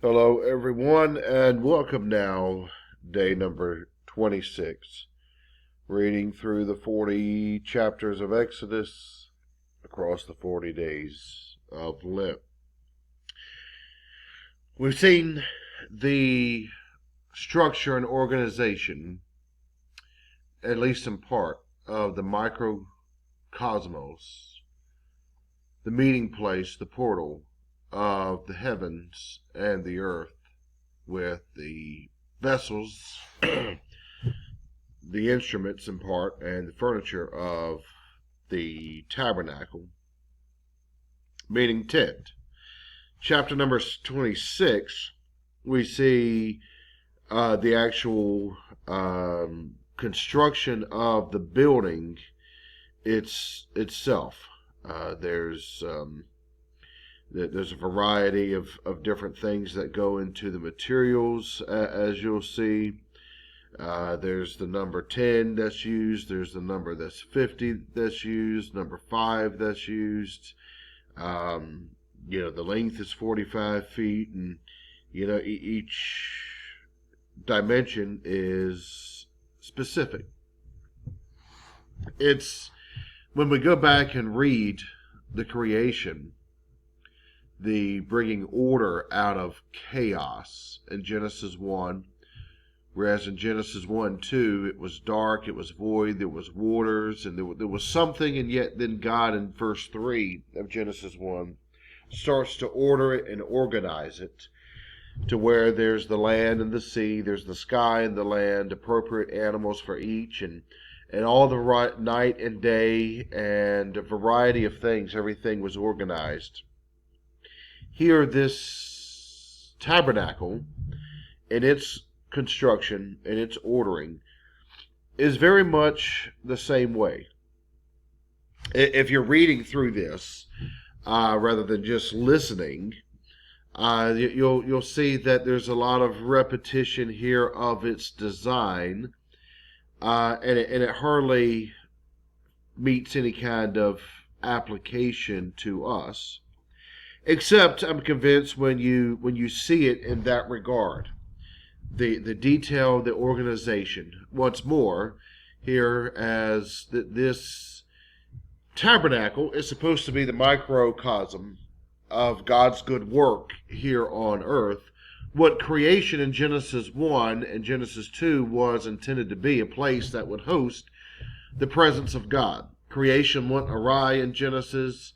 Hello, everyone, and welcome now, day number 26, reading through the 40 chapters of Exodus across the 40 days of Lent. We've seen the structure and organization, at least in part, of the microcosmos, the meeting place, the portal of the heavens and the earth, with the vessels, the instruments in part, and the furniture of the tabernacle, meaning tent. Chapter number 26, we see the actual construction of the building itself. There's a variety of different things that go into the materials, as you'll see. There's the number 10 that's used. There's the number that's 50 that's used. Number 5 that's used. The length is 45 feet, and each dimension is specific. It's when we go back and read the creation, the bringing order out of chaos in Genesis 1, whereas in Genesis 1:2 it was dark, it was void, there was waters, and there was something, and yet then God in verse 3 of Genesis 1 starts to order it and organize it to where there's the land and the sea, there's the sky and the land, appropriate animals for each, and all the right night and day, and a variety of things. Everything was organized. Here, this tabernacle, in its construction, in its ordering, is very much the same way. If you're reading through this, rather than just listening, you'll see that there's a lot of repetition here of its design, and it hardly meets any kind of application to us. Except, I'm convinced, when you see it in that regard, the detail, the organization. Once more, here as this tabernacle is supposed to be the microcosm of God's good work here on earth. What creation in Genesis 1 and Genesis 2 was intended to be, a place that would host the presence of God. Creation went awry in Genesis.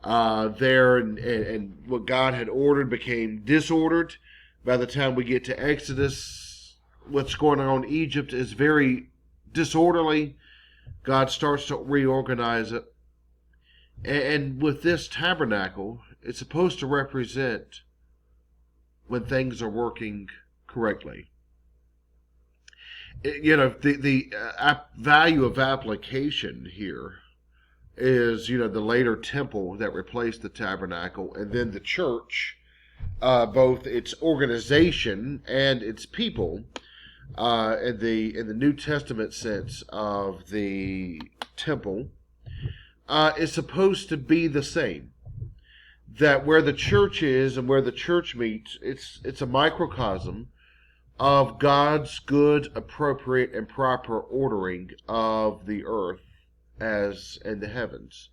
And what God had ordered became disordered. By the time we get to Exodus, what's going on in Egypt is very disorderly. God starts to reorganize it. And with this tabernacle, it's supposed to represent when things are working correctly. The value of application here is, the later temple that replaced the tabernacle, and then the church, both its organization and its people, in the New Testament sense of the temple, is supposed to be the same. That where the church is and where the church meets, it's a microcosm of God's good, appropriate, and proper ordering of the earth as in the heavens,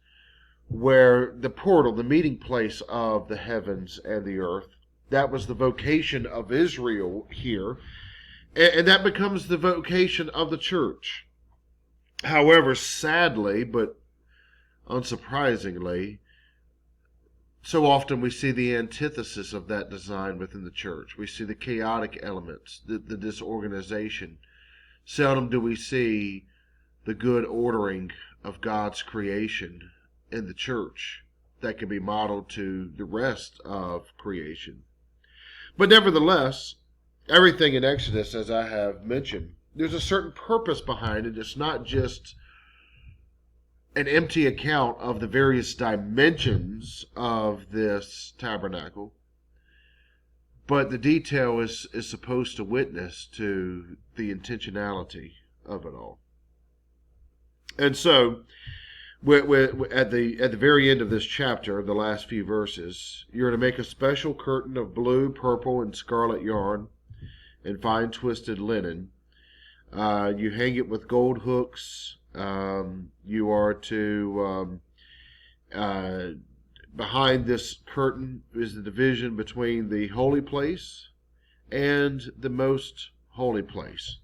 where the portal, the meeting place of the heavens and the earth, that was the vocation of Israel here, and that becomes the vocation of the church. However, sadly, but unsurprisingly, so often we see the antithesis of that design within the church. We see the chaotic elements, the disorganization. Seldom do we see the good ordering of God's creation in the church that can be modeled to the rest of creation. But nevertheless, everything in Exodus, as I have mentioned, there's a certain purpose behind it. It's not just an empty account of the various dimensions of this tabernacle, but the detail is supposed to witness to the intentionality of it all. And so At the very end of this chapter, the last few verses, you're to make a special curtain of blue, purple, and scarlet yarn and fine twisted linen. You hang it with gold hooks. You are to behind this curtain is the division between the holy place and the most holy place.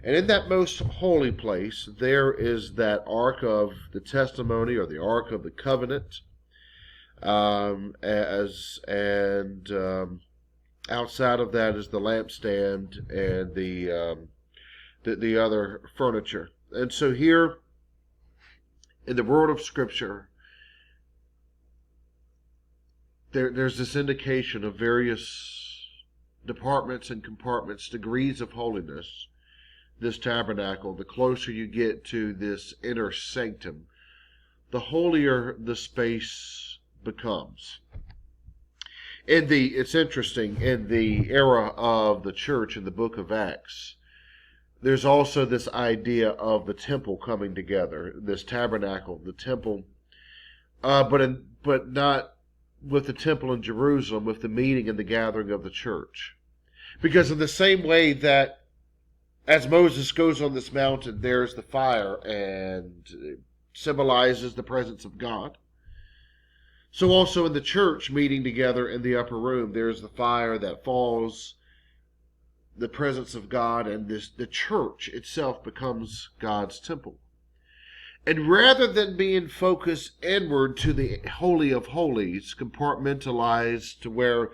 And in that most holy place, there is that Ark of the Testimony, or the Ark of the Covenant, outside of that is the lampstand and the other furniture. And so here, in the word of Scripture, there's this indication of various departments and compartments, degrees of holiness. This tabernacle, the closer you get to this inner sanctum, the holier the space becomes. It's interesting, in the era of the church in the book of Acts, there's also this idea of the temple coming together, this tabernacle, the temple, but not with the temple in Jerusalem, with the meeting and the gathering of the church. Because in the same way that as Moses goes on this mountain, there's the fire, and it symbolizes the presence of God. So also in the church meeting together in the upper room, there's the fire that falls, the presence of God, and the church itself becomes God's temple. And rather than being focused inward to the Holy of Holies, compartmentalized to where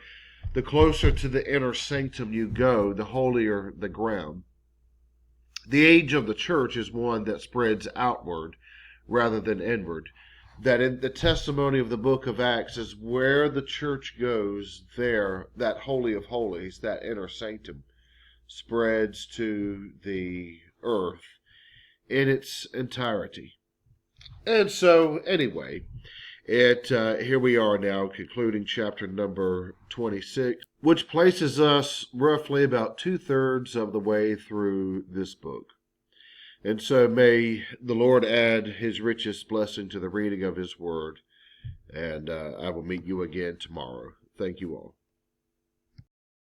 the closer to the inner sanctum you go, the holier the ground. The age of the church is one that spreads outward rather than inward. That in the testimony of the book of Acts is where the church goes, there, that Holy of Holies, that inner sanctum, spreads to the earth in its entirety. And so, anyway, here we are now concluding chapter number 26, which places us roughly about 2/3 of the way through this book. And so may the Lord add his richest blessing to the reading of his word. And I will meet you again tomorrow. Thank you all.